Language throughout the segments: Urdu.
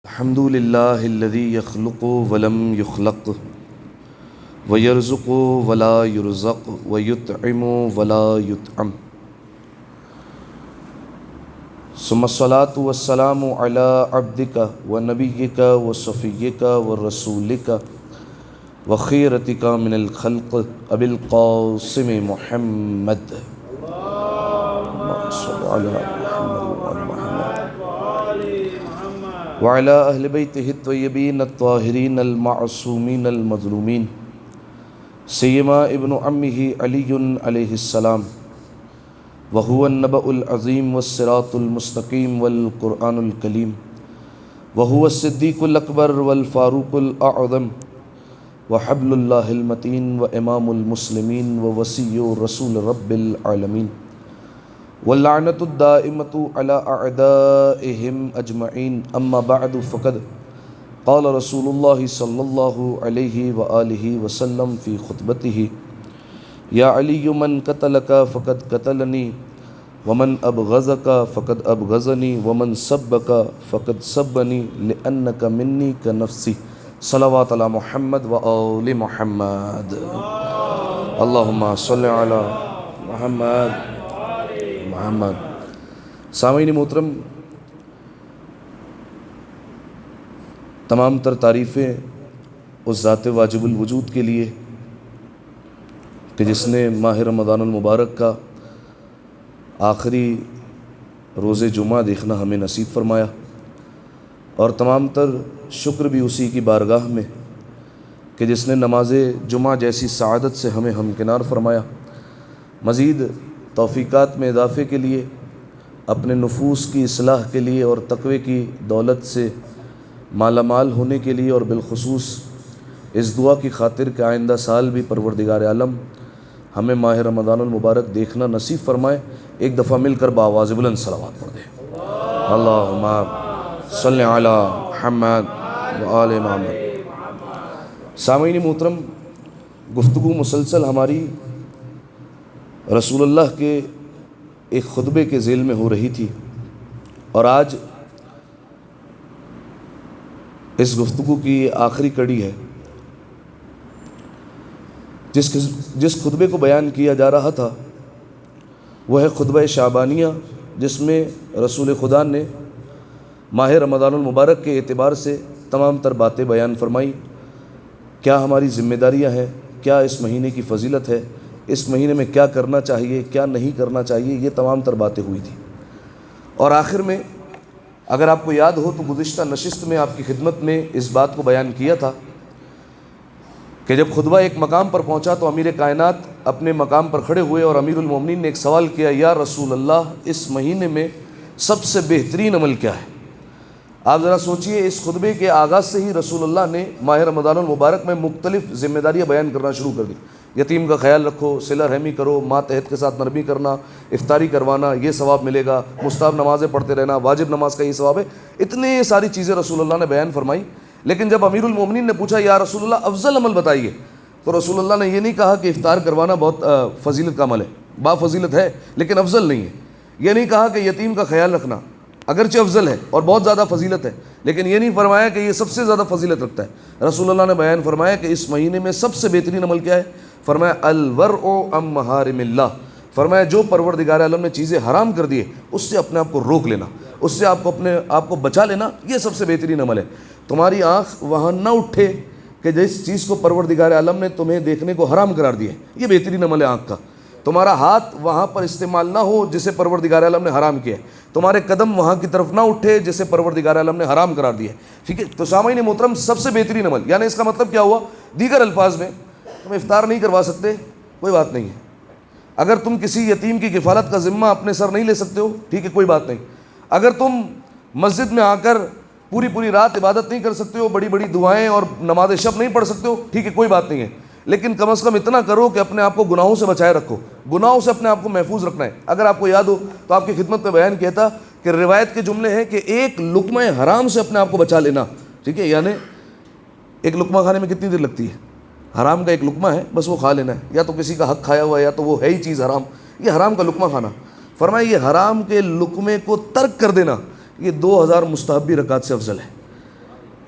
الحمد للہ الذی یخلق ولم یخلق ویرزق ولا یرزق ویطعم ولا یطعم ثم الصلاة والسلام علی عبدک ونبیک وصفیک ورسولک وخیرتک من الخلق ابی القاسم محمد صلی علی وعلى أهل بيته الطيبين الطاهرين المعصومين المظلومين سيما ابن عمه علي عليه السلام وهو النبأ العظيم والصراط المستقيم والقرآن الكريم وهو الصديق الأكبر والفاروق الأعظم وحبل الله المتين وإمام المسلمين ووصي رسول رب العالمين واللعنة الدائمة على أعدائهم أجمعين أما بعد فقد قال رسول الله صلى الله عليه وآله وسلم في خطبته يا علي من قتلك فقد قتلني ومن أبغضك فقد أبغضني ومن سبك فقد سبني لأنك مني كنفسي صلوات على محمد وآل محمد اللهم صل على محمد محمد۔ سامعین محترم، تمام تر تعریفیں اس ذات واجب الوجود کے لیے کہ جس نے ماہ رمضان المبارک کا آخری روز جمعہ دیکھنا ہمیں نصیب فرمایا، اور تمام تر شکر بھی اسی کی بارگاہ میں کہ جس نے نماز جمعہ جیسی سعادت سے ہمیں ہمکنار فرمایا۔ مزید توفیقات میں اضافے کے لیے، اپنے نفوس کی اصلاح کے لیے اور تقوی کی دولت سے مالا مال ہونے کے لیے، اور بالخصوص اس دعا کی خاطر کہ آئندہ سال بھی پروردگار عالم ہمیں ماہ رمضان المبارک دیکھنا نصیب فرمائے۔ ایک دفعہ مل کر بآواز بلند صلوات پڑھ دیں۔ اللہم صلی علی محمد وآل محمد۔ سامعین محترم، گفتگو مسلسل ہماری رسول اللہ کے ایک خطبے کے ذیل میں ہو رہی تھی، اور آج اس گفتگو کی آخری کڑی ہے۔ جس خطبے کو بیان کیا جا رہا تھا وہ ہے خطبہ شعبانیہ، جس میں رسول خدا نے ماہ رمضان المبارک کے اعتبار سے تمام تر باتیں بیان فرمائی۔ کیا ہماری ذمہ داریاں ہیں، کیا اس مہینے کی فضیلت ہے، اس مہینے میں کیا کرنا چاہیے، کیا نہیں کرنا چاہیے، یہ تمام تر باتیں ہوئی تھیں۔ اور آخر میں اگر آپ کو یاد ہو تو گزشتہ نشست میں آپ کی خدمت میں اس بات کو بیان کیا تھا کہ جب خطبہ ایک مقام پر پہنچا تو امیر کائنات اپنے مقام پر کھڑے ہوئے اور امیر المومنین نے ایک سوال کیا، یا رسول اللہ، اس مہینے میں سب سے بہترین عمل کیا ہے؟ آپ ذرا سوچئے، اس خطبے کے آغاز سے ہی رسول اللہ نے ماہ رمضان المبارک میں مختلف ذمہ داریاں بیان کرنا شروع کر دی۔ یتیم کا خیال رکھو، صلہ رحمی کرو، ماتحت کے ساتھ نرمی کرنا، افطاری کروانا، یہ ثواب ملے گا، مستحب نمازیں پڑھتے رہنا، واجب نماز کا یہ ثواب ہے۔ اتنے ساری چیزیں رسول اللہ نے بیان فرمائی، لیکن جب امیر المومنین نے پوچھا یا رسول اللہ افضل عمل بتائیے، تو رسول اللہ نے یہ نہیں کہا کہ افطار کروانا بہت فضیلت کا عمل ہے، با فضیلت ہے لیکن افضل نہیں ہے۔ یہ نہیں کہا کہ یتیم کا خیال رکھنا اگرچہ افضل ہے اور بہت زیادہ فضیلت ہے، لیکن یہ نہیں فرمایا کہ یہ سب سے زیادہ فضیلت رکھتا ہے۔ رسول اللہ نے بیان فرمایا کہ اس مہینے میں سب سے بہترین عمل کیا ہے؟ فرمایا الورع عن محارم اللہ، فرمایا جو پروردگار عالم نے چیزیں حرام کر دیے اس سے اپنے آپ کو روک لینا، اس سے آپ کو اپنے آپ کو بچا لینا، یہ سب سے بہترین عمل ہے۔ تمہاری آنکھ وہاں نہ اٹھے کہ جس چیز کو پروردگار عالم نے تمہیں دیکھنے کو حرام قرار دیا ہے، یہ بہترین عمل ہے آنکھ کا۔ تمہارا ہاتھ وہاں پر استعمال نہ ہو جسے پروردگار عالم نے حرام کیا ہے، تمہارے قدم وہاں کی طرف نہ اٹھے جسے پروردگار عالم نے حرام قرار دیا ہے، ٹھیک ہے؟ تو سامعین محترم، سب سے بہترین عمل، یعنی اس کا مطلب کیا ہوا؟ دیگر الفاظ میں تم افطار نہیں کروا سکتے، کوئی بات نہیں ہے۔ اگر تم کسی یتیم کی کفالت کا ذمہ اپنے سر نہیں لے سکتے ہو، ٹھیک ہے، کوئی بات نہیں۔ اگر تم مسجد میں آ کر پوری رات عبادت نہیں کر سکتے ہو، بڑی بڑی دعائیں اور نماز شب نہیں پڑھ سکتے ہو، ٹھیک ہے، کوئی بات نہیں ہے، لیکن کم از کم اتنا کرو کہ اپنے آپ کو گناہوں سے بچائے رکھو، گناہوں سے اپنے آپ کو محفوظ رکھنا ہے۔ اگر آپ کو یاد ہو تو آپ کی خدمت میں بیان کیا تھا کہ روایت کے جملے ہیں کہ ایک لقمہ حرام سے اپنے آپ کو بچا لینا، ٹھیک ہے، یعنی ایک لقمہ کھانے میں کتنی دیر لگتی ہے؟ حرام کا ایک لقمہ ہے، بس وہ کھا لینا ہے، یا تو کسی کا حق کھایا ہوا ہے یا تو وہ ہے ہی چیز حرام، یہ حرام کا لقمہ کھانا۔ فرمایا یہ حرام کے لقمے کو ترک کر دینا یہ 2000 مستحبی رکعت سے افضل ہے۔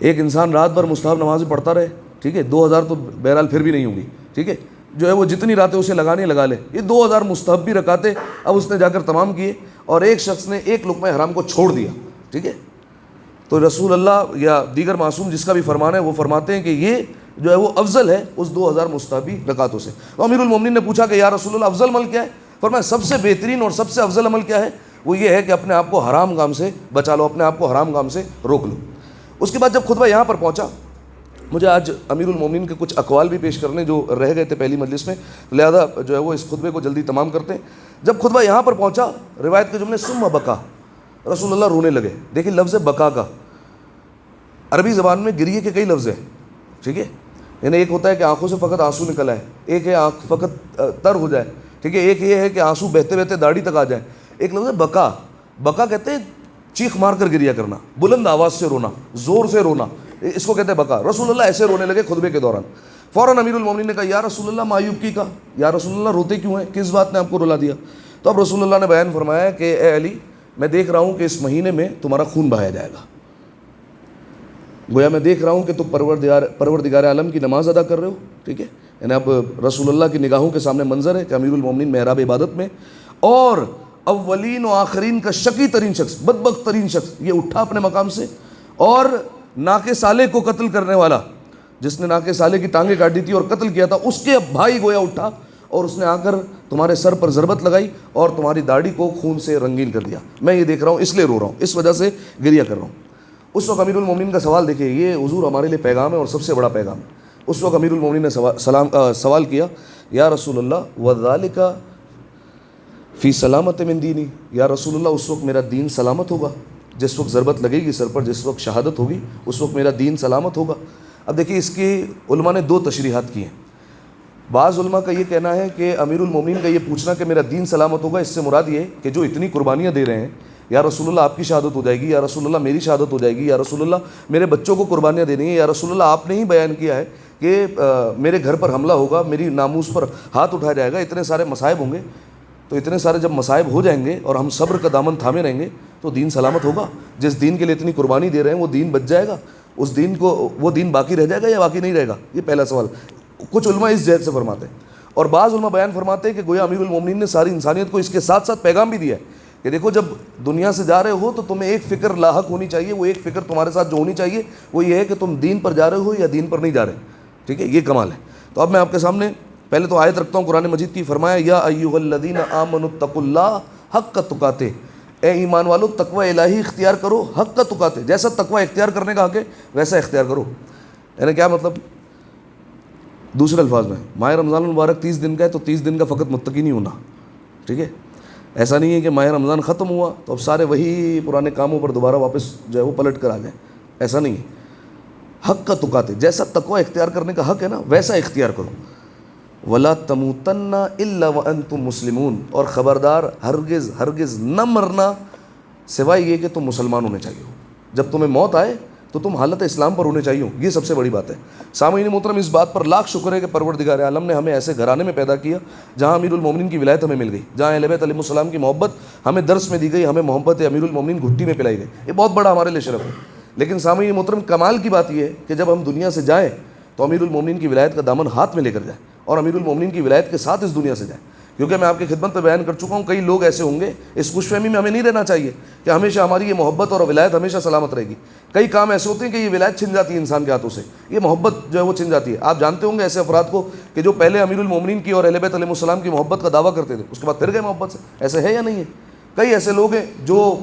ایک انسان رات بھر مستحب نمازیں پڑھتا رہے، ٹھیک ہے، 2000 تو بہرحال پھر بھی نہیں ہوگی، ٹھیک ہے، جو ہے وہ جتنی راتیں اسے لگانی لگا لے، یہ 2000 مستحب بھی رکعتیں اب اس نے جا کر تمام کیے، اور ایک شخص نے ایک لقمہ حرام کو چھوڑ دیا، ٹھیک ہے. تو رسول اللہ یا دیگر معصوم جس کا بھی فرمان ہے وہ فرماتے ہیں کہ یہ جو ہے وہ افضل ہے اس 2000 مستحبی رکعتوں سے. تو امیر المومنین نے پوچھا کہ یا رسول اللہ افضل عمل کیا ہے؟ فرمایا سب سے بہترین اور سب سے افضل عمل کیا ہے؟ وہ یہ ہے کہ اپنے آپ کو حرام کام سے بچا لو، اپنے آپ کو حرام کام سے روک لو. اس کے بعد جب خطبہ یہاں پر پہنچا، مجھے آج امیر المومنین کے کچھ اقوال بھی پیش کرنے جو رہ گئے تھے پہلی مجلس میں، لہذا جو ہے وہ اس خطبے کو جلدی تمام کرتے ہیں. جب خطبہ یہاں پر پہنچا، روایت کے جملے ثم بکا، رسول اللہ رونے لگے. دیکھیں لفظ بکا کا عربی زبان میں گریے کے کئی لفظ ہیں، ٹھیک ہے، یعنی ایک ہوتا ہے کہ آنکھوں سے فقط آنسو نکل آئے، ایک ہے آنکھ فقط تر ہو جائے، ٹھیک ہے، ایک یہ ہے کہ آنسو بہتے بہتے داڑھی تک آ جائے، ایک لفظ ہے بکا. بکا کہتے ہیں چیخ مار کر گریا کرنا، بلند آواز سے رونا، زور سے رونا، اس کو کہتے ہیں بکا. رسول اللہ ایسے رونے لگے خطبے کے دوران. فوراً امیر المومنین نے کہا یا رسول اللہ مایوب کی کا، یا رسول اللہ روتے کیوں ہیں، کس بات نے آپ کو رلا دیا؟ تو اب رسول اللہ نے بیان فرمایا کہ اے علی، میں دیکھ رہا ہوں کہ اس مہینے میں تمہارا خون بہایا جائے گا. گویا میں دیکھ رہا ہوں کہ تم پروردگار عالم کی نماز ادا کر رہے ہو، ٹھیک ہے، یعنی اب رسول اللہ کی نگاہوں کے سامنے منظر ہے کہ امیر المومنین محراب عبادت میں، اور اولین و آخرین کا شقی ترین شخص، بدبخت ترین شخص یہ اٹھا اپنے مقام سے، اور ناقے سالے کو قتل کرنے والا جس نے ناقے سالے کی ٹانگیں کاٹ دی تھی اور قتل کیا تھا، اس کے بھائی گویا اٹھا اور اس نے آ کر تمہارے سر پر ضربت لگائی اور تمہاری داڑھی کو خون سے رنگین کر دیا. میں یہ دیکھ رہا ہوں، اس لیے رو رہا ہوں، اس وجہ سے گریہ کر رہا ہوں. اس وقت امیر المومنین کا سوال دیکھیے، یہ حضور ہمارے لیے پیغام ہے اور سب سے بڑا پیغام ہے. اس وقت امیر المومنین نے سوال کیا یا رسول اللہ وذالک فی سلامت من دینی، یا رسول اللہ اس وقت میرا دین سلامت ہوگا، جس وقت ضربت لگے گی سر پر، جس وقت شہادت ہوگی اس وقت میرا دین سلامت ہوگا. اب دیکھیے اس کی علماء نے دو تشریحات کی ہیں. بعض علماء کا یہ کہنا ہے کہ امیر المومنین کا یہ پوچھنا کہ میرا دین سلامت ہوگا، اس سے مراد یہ کہ جو اتنی قربانیاں دے رہے ہیں، یا رسول اللہ آپ کی شہادت ہو جائے گی، یا رسول اللہ میری شہادت ہو جائے گی، یا رسول اللہ میرے بچوں کو قربانیاں دینی ہیں، یا رسول اللہ آپ نے ہی بیان کیا ہے کہ میرے گھر پر حملہ ہوگا، میری ناموس پر ہاتھ اٹھایا جائے گا، اتنے سارے مصائب ہوں گے. تو اتنے سارے جب مصائب ہو جائیں گے اور ہم صبر کا دامن تھامے رہیں گے تو دین سلامت ہوگا. جس دین کے لیے اتنی قربانی دے رہے ہیں وہ دین بچ جائے گا، اس دین کو، وہ دین باقی رہ جائے گا یا باقی نہیں رہے گا؟ یہ پہلا سوال. کچھ علماء اس جہت سے فرماتے ہیں، اور بعض علماء بیان فرماتے ہیں کہ گویا امیر المومنین نے ساری انسانیت کو اس کے ساتھ ساتھ پیغام بھی دیا ہے کہ دیکھو جب دنیا سے جا رہے ہو تو تمہیں ایک فکر لاحق ہونی چاہیے، وہ ایک فکر تمہارے ساتھ جو ہونی چاہیے وہ یہ ہے کہ تم دین پر جا رہے ہو یا دین پر نہیں جا رہے، ٹھیک ہے، یہ کمال ہے. تو اب میں آپ کے سامنے پہلے تو آیت رکھتا ہوں قرآن مجید کی. فرمایا یا ایھا الذین آمنوا اتقوا اللہ حق تقاتے، اے ایمان والو تقوی الہی اختیار کرو حق تقاتے، جیسا تقوی اختیار کرنے کا حق ہے ویسا اختیار کرو. یعنی کیا مطلب؟ دوسرے الفاظ میں ماہ رمضان المبارک 30 دن کا ہے تو 30 دن کا فقط متقی نہیں ہونا، ٹھیک ہے، ایسا نہیں ہے کہ ماہ رمضان ختم ہوا تو اب سارے وہی پرانے کاموں پر دوبارہ واپس جو ہے وہ پلٹ کر آ جائیں، ایسا نہیں ہے. حق کا تقاتے، جیسا تقوی اختیار کرنے کا حق ہے نا ویسا اختیار کرو. ولا تموتن الا وانتم مسلمون، اور خبردار ہرگز ہرگز نہ مرنا سوائے یہ کہ تم مسلمان ہونے چاہیے ہو. جب تمہیں موت آئے تو تم حالت اسلام پر ہونے چاہیے ہو، یہ سب سے بڑی بات ہے. سامعین محترم، اس بات پر لاکھ شکر ہے کہ پروردگار عالم نے ہمیں ایسے گھرانے میں پیدا کیا جہاں امیر المومنین کی ولایت ہمیں مل گئی، جہاں اہل بیت علیہ السلام کی محبت ہمیں درس میں دی گئی، ہمیں محبت امیر المومنین گھٹی میں پلائی گئی. یہ بہت بڑا ہمارے لیے شرف ہے. لیکن سامعین محترم، کمال کی بات یہ ہے کہ جب ہم دنیا سے جائیں تو امیر المومنین کی ولایت کا دامن ہاتھ میں لے کر جائیں اور امیر المومنین کی ولایت کے ساتھ اس دنیا سے جائیں. کیونکہ میں آپ کی خدمت میں بیان کر چکا ہوں، کئی لوگ ایسے ہوں گے، اس خوش فہمی میں ہمیں نہیں رہنا چاہیے کہ ہمیشہ ہماری یہ محبت اور ولایت ہمیشہ سلامت رہے گی. کئی کام ایسے ہوتے ہیں کہ یہ ولایت چھن جاتی ہے انسان کے ہاتھوں سے، یہ محبت جو ہے وہ چھن جاتی ہے. آپ جانتے ہوں گے ایسے افراد کو کہ جو پہلے امیر المومنین کی اور اہل بیت علیہ السلام کی محبت کا دعویٰ کرتے تھے، اس کے بعد پھر گئے محبت سے. ایسے ہے یا نہیں ہے؟ کئی ایسے لوگ ہیں جو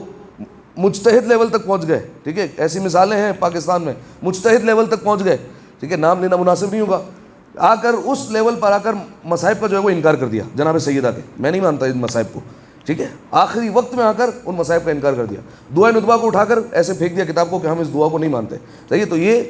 مجتہد لیول تک پہنچ گئے، ٹھیک ہے، ایسی مثالیں ہیں پاکستان میں، مجتہد لیول تک پہنچ گئے، ٹھیک ہے، نام لینا مناسب نہیں ہوگا. آ کر اس لیول پر آ کر مصائب کا جو ہے وہ انکار کر دیا جناب سیدہ کے، میں نہیں مانتا ان مصائب کو، ٹھیک ہے، آخری وقت میں آ کر ان مصائب کا انکار کر دیا. دعائے ندبہ کو اٹھا کر ایسے پھینک دیا کتاب کو کہ ہم اس دعا کو نہیں مانتے. صحیح ہے، تو یہ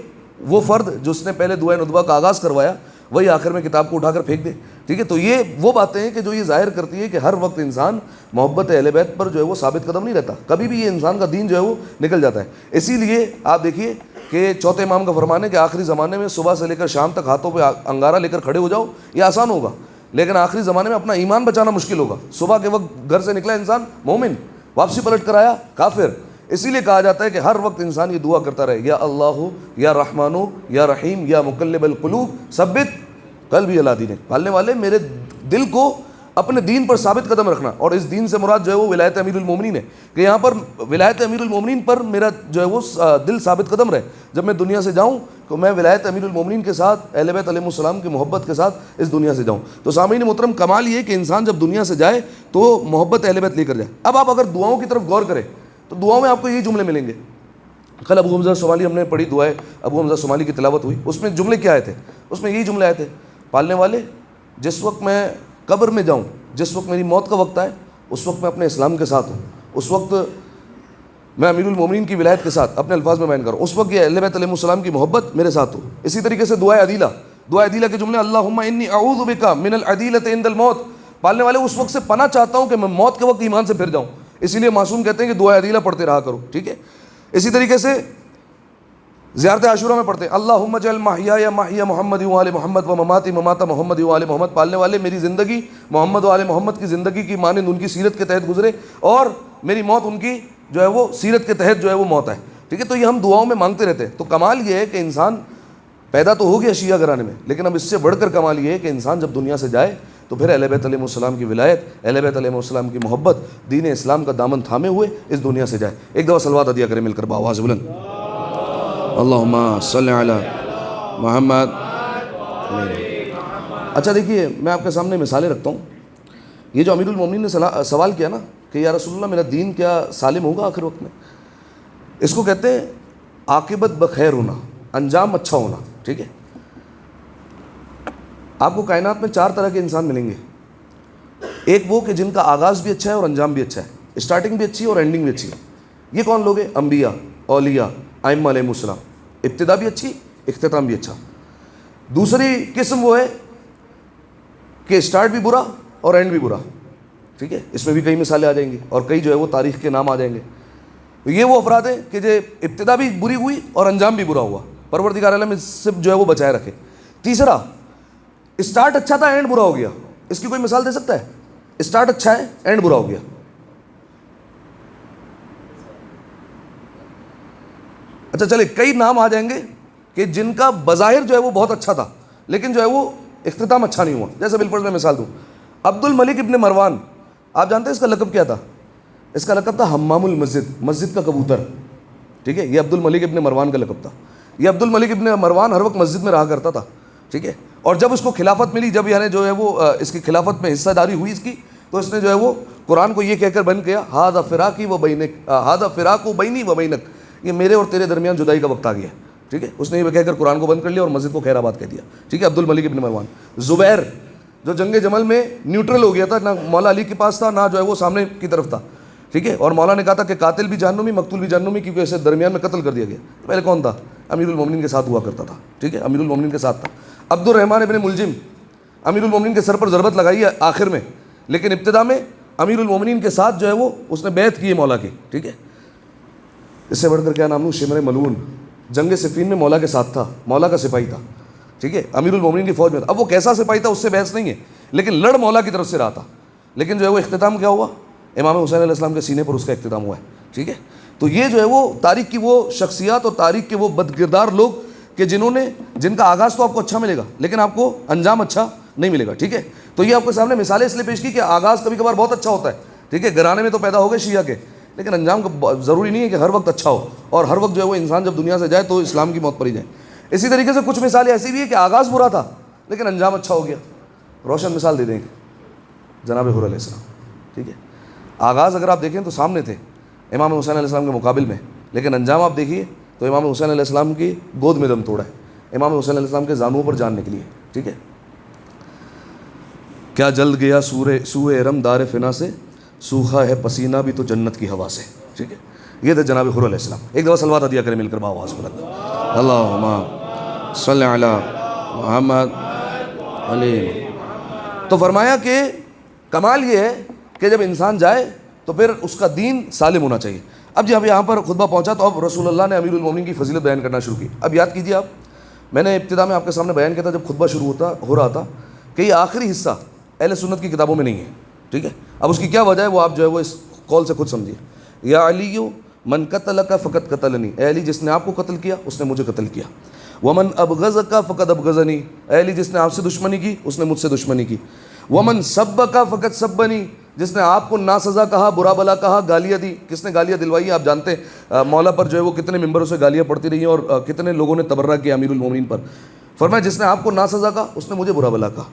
وہ فرد جس نے پہلے دعائے ندبہ کا آغاز کروایا وہی آخر میں کتاب کو اٹھا کر پھینک دے، ٹھیک ہے. تو یہ وہ باتیں ہیں کہ جو یہ ظاہر کرتی ہے کہ ہر وقت انسان محبت اہل بیت پر جو ہے وہ ثابت قدم نہیں رہتا، کبھی بھی یہ انسان کا دین جو ہے وہ نکل جاتا ہے. اسی لیے آپ دیکھیے کہ چوتھے امام کا فرمان ہے کہ آخری زمانے میں صبح سے لے کر شام تک ہاتھوں پہ انگارہ لے کر کھڑے ہو جاؤ، یہ آسان ہوگا، لیکن آخری زمانے میں اپنا ایمان بچانا مشکل ہوگا. صبح کے وقت گھر سے نکلا انسان مومن، واپسی پلٹ کر آیا کافر، اسی لیے کہا جاتا ہے کہ ہر وقت انسان یہ دعا کرتا رہے، یا اللہ یا رحمانو یا رحیم یا مقلب القلوب ثبت قلبی علی دینک، پالنے والے میرے دل کو اپنے دین پر ثابت قدم رکھنا. اور اس دین سے مراد جو ہے وہ ولایت امیر المومنین ہے، کہ یہاں پر ولایت امیر المومنین پر میرا جو ہے وہ دل ثابت قدم رہے. جب میں دنیا سے جاؤں تو میں ولایت امیر المومنین کے ساتھ، اہل بیت علیہ السلام کی محبت کے ساتھ اس دنیا سے جاؤں. تو سامعین محترم، کمال یہ ہے کہ انسان جب دنیا سے جائے تو محبت اہل بیت لے کر جائے. اب آپ اگر دعاؤں کی طرف غور کریں تو دعاؤں میں آپ کو یہ جملے ملیں گے. کل ابو حمزہ صومالی ہم نے پڑھی دعائیں، ابو حمزہ صومالی کی تلاوت ہوئی، اس میں جملے کیا آئے تھے؟ اس میں یہی جملے آئے تھے، پالنے والے جس وقت میں قبر میں جاؤں، جس وقت میری موت کا وقت آئے، اس وقت میں اپنے اسلام کے ساتھ ہوں، اس وقت میں امیر المومنین کی ولایت کے ساتھ اپنے الفاظ میں بیان کروں، اس وقت یہ اہل بیت علیہ السلام کی محبت میرے ساتھ ہو. اسی طریقے سے دعائے عدیلہ، دعائے عدیلہ کے جملے، اللہم انی اعوذ بک من العدیلۃ عند الموت، پالنے والے اس وقت سے پناہ چاہتا ہوں کہ میں موت کے وقت ایمان سے پھر جاؤں. اسی لیے معصوم کہتے ہیں کہ دعائے عدیلہ پڑھتے رہا کرو. ٹھیک ہے. اسی طریقے سے زیارت عاشورہ میں پڑھتے ہیں، اللہم اجعل محیای محیا محمد و آل محمد و مماتی ممات محمد و آل محمد، پالنے والے میری زندگی محمد و آل محمد کی زندگی کی مانند ان کی سیرت کے تحت گزرے، اور میری موت ان کی جو ہے وہ سیرت کے تحت جو ہے وہ موت ہے. ٹھیک ہے. تو یہ ہم دعاؤں میں مانگتے رہتے ہیں. تو کمال یہ ہے کہ انسان پیدا تو ہو گیا شیعہ گھرانے میں، لیکن اب اس سے بڑھ کر کمال یہ ہے کہ انسان جب دنیا سے جائے تو پھر اہل بیت علیہ السلام کی ولایت، اہل بیت علیہ السلام کی محبت، دین اسلام کا دامن تھامے ہوئے اس دنیا سے جائے. ایک دفعہ صلوات عطیہ کریں مل کر بآواز بلند، اللہم صلی علی محمد. اچھا دیکھیے، میں آپ کے سامنے مثالیں رکھتا ہوں. یہ جو امیر المومنین نے سوال کیا نا کہ یا رسول اللہ میرا دین کیا سالم ہوگا آخر وقت میں، اس کو کہتے ہیں عاقبت بخیر ہونا، انجام اچھا ہونا. ٹھیک ہے. آپ کو کائنات میں 4 طرح کے انسان ملیں گے. ایک وہ کہ جن کا آغاز بھی اچھا ہے اور انجام بھی اچھا ہے، اسٹارٹنگ بھی اچھی ہے اور اینڈنگ بھی اچھی ہے. یہ کون لوگ ہیں؟ انبیاء، اولیاء، ائمہ علیہ السلام. ابتدا بھی اچھی، اختتام بھی اچھا. دوسری قسم وہ ہے کہ اسٹارٹ بھی برا اور اینڈ بھی برا. ٹھیک ہے. اس میں بھی کئی مثالیں آ جائیں گی اور کئی جو ہے وہ تاریخ کے نام آ جائیں گے. تو یہ وہ افراد ہیں کہ جو ابتدا بھی بری ہوئی اور انجام بھی برا ہوا. پروردگار عالم اس سے جو ہے وہ بچائے رکھے. تیسرا، اسٹارٹ اچھا تھا، اینڈ برا ہو گیا. اس کی کوئی مثال دے سکتا ہے؟ اسٹارٹ اچھا ہے، اینڈ برا ہو گیا. اچھا چلے، کئی نام آ جائیں گے کہ جن کا بظاہر جو ہے وہ بہت اچھا تھا لیکن جو ہے وہ اختتام اچھا نہیں ہوا. جیسے بالفرض میں مثال دوں، عبد الملک ابن مروان، آپ جانتے ہیں اس کا لقب کیا تھا؟ اس کا لقب تھا حمام المسجد، مسجد کا کبوتر. ٹھیک ہے. یہ عبد الملک ابن مروان کا لقب تھا. یہ عبد الملک ابن مروان ہر وقت مسجد میں رہا کرتا تھا. ٹھیک ہے. اور جب اس کو خلافت ملی، جب یعنی جو ہے وہ اس کی خلافت میں حصہ داری ہوئی اس کی، تو اس نے جو ہے وہ قرآن کو یہ کہہ کر بند کیا، ھذا فراقی و بینک، ھذا فراق بینی و بینک، یہ میرے اور تیرے درمیان جدائی کا وقت آ گیا. ٹھیک ہے. اس نے یہ کہہ کر قرآن کو بند کر لیا اور مسجد کو خیر آباد کہہ دیا. ٹھیک ہے. عبد الملک ابن مروان. زبیر، جو جنگ جمل میں نیوٹرل ہو گیا تھا، نہ مولا علی کے پاس تھا نہ جو ہے وہ سامنے کی طرف تھا. ٹھیک ہے. اور مولا نے کہا تھا کہ قاتل بھی جہنمی، مقتول بھی جہنمی، کیونکہ اسے درمیان میں قتل کر دیا گیا. پہلے کون تھا؟ امیر المومنین کے ساتھ ہوا کرتا تھا. ٹھیک ہے. امیر المومنین کے ساتھ تھا. عبد الرحمن ابن ملجم، امیر المومنین کے سر پر ضربت لگائی ہے آخر میں، لیکن ابتدا میں امیر المومنین کے ساتھ جو ہے وہ اس نے بیعت کی ہے مولا کی. ٹھیک ہے. اس سے بڑھ کر کیا نام لوں؟ شمر ملعون، جنگ صفین میں مولا کے ساتھ تھا، مولا کا سپاہی تھا. ٹھیک ہے. امیر المومنین کی فوج میں تھا. اب وہ کیسا سپاہی تھا اس سے بحث نہیں ہے، لیکن لڑ مولا کی طرف سے رہا تھا. لیکن جو ہے وہ اختتام کیا ہوا؟ امام حسین علیہ السلام کے سینے پر اس کا اختتام ہوا ہے. ٹھیک ہے. تو یہ جو ہے وہ تاریخ کی وہ شخصیات اور تاریخ کے وہ بدکردار لوگ کہ جن کا آغاز تو آپ کو اچھا ملے گا لیکن آپ کو انجام اچھا نہیں ملے گا. ٹھیک ہے. تو یہ آپ کے سامنے مثالیں اس لیے پیش کی کہ آغاز کبھی کبھار بہت اچھا ہوتا ہے. ٹھیک ہے. گھرانے میں تو پیدا ہو گئے شیعہ کے، لیکن انجام کا ضروری نہیں ہے کہ ہر وقت اچھا ہو، اور ہر وقت جو ہے وہ انسان جب دنیا سے جائے تو اسلام کی موت پر ہی جائے. اسی طریقے سے کچھ مثالیں ایسی بھی ہیں کہ آغاز برا تھا لیکن انجام اچھا ہو گیا. روشن مثال دے دیں جناب حر علیہ السلام. ٹھیک ہے. آغاز اگر آپ دیکھیں تو سامنے تھے امام حسین علیہ السلام کے مقابل میں، لیکن انجام آپ دیکھیے تو امام حسین علیہ السلام کی گود میں دم توڑا ہے، امام حسین علیہ السلام کے زانوؤں پر جان نکلی ہے. ٹھیک ہے. کیا جل گیا سوئے ارم دار فنا سے، سوکھا ہے پسینہ بھی تو جنت کی ہوا سے. ٹھیک ہے. یہ تھے جناب حر علیہ السلام. ایک دفعہ صلوات عطیہ کریں مل کر بآواز بلند، اللہم صلی علی محمد علیہ. تو فرمایا کہ کمال یہ ہے کہ جب انسان جائے تو پھر اس کا دین سالم ہونا چاہیے. اب جب یہاں پر خطبہ پہنچا تو اب رسول اللہ نے امیر المومنین کی فضیلت بیان کرنا شروع کی. اب یاد کیجیے، آپ میں نے ابتدا میں آپ کے سامنے بیان کیا تھا جب خطبہ شروع ہو رہا تھا کہ یہ آخری حصہ اہل سنت کی کتابوں میں نہیں ہے. ٹھیک ہے. اب اس کی کیا وجہ ہے وہ آپ جو ہے وہ اس قول سے خود سمجھیے. یا علی من قتلک فقط قتلنی، اے علی جس نے آپ کو قتل کیا اس نے مجھے قتل کیا، ومن ابغضک فقط ابغضنی، اے علی جس نے آپ سے دشمنی کی اس نے مجھ سے دشمنی کی، ومن سبک فقط سبنی، جس نے آپ کو ناسزا کہا، برا بلا کہا، گالیاں دی، کس نے گالیاں دلوائی آپ جانتے ہیں، مولا پر جو ہے وہ کتنے ممبروں سے گالیاں پڑتی رہی ہیں اور کتنے لوگوں نے تبرہ کیا امیر المومنین پر۔ فرمایا جس نے آپ کو ناسزا کہا اس نے مجھے برا بلا کہا،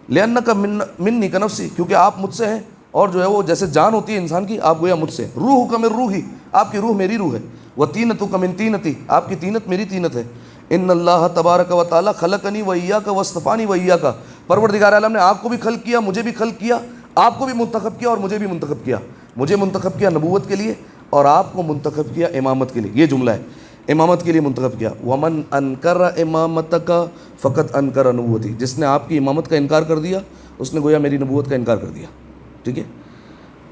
لِأَنَّكَ مِنِّي كَنَفْسِي، کیونکہ آپ مجھ سے ہیں، اور جو ہے وہ جیسے جان ہوتی ہے انسان کی، آپ گویا مجھ سے، روحُكَ مِن روحی، آپ کی روح میری روح ہے، وَطِينَتُكَ مِن طِينَتِي، آپ کی طینت میری طینت ہے، ان اللہ تبارک و تعالیٰ خلقنی وإياک واصطفانی وإياک، پروردگار عالم نے آپ کو بھی خلق کیا، مجھے بھی خلق کیا، آپ کو بھی منتخب کیا اور مجھے بھی منتخب کیا، مجھے منتخب کیا نبوت کے لیے اور آپ کو منتخب کیا امامت کے لیے، یہ جملہ ہے، امامت کے لیے منتخب کیا، ومن انکر امامتک فقط انکر نبوتی، جس نے آپ کی امامت کا انکار کر دیا اس نے گویا میری نبوت کا انکار کر دیا، ٹھیک ہے،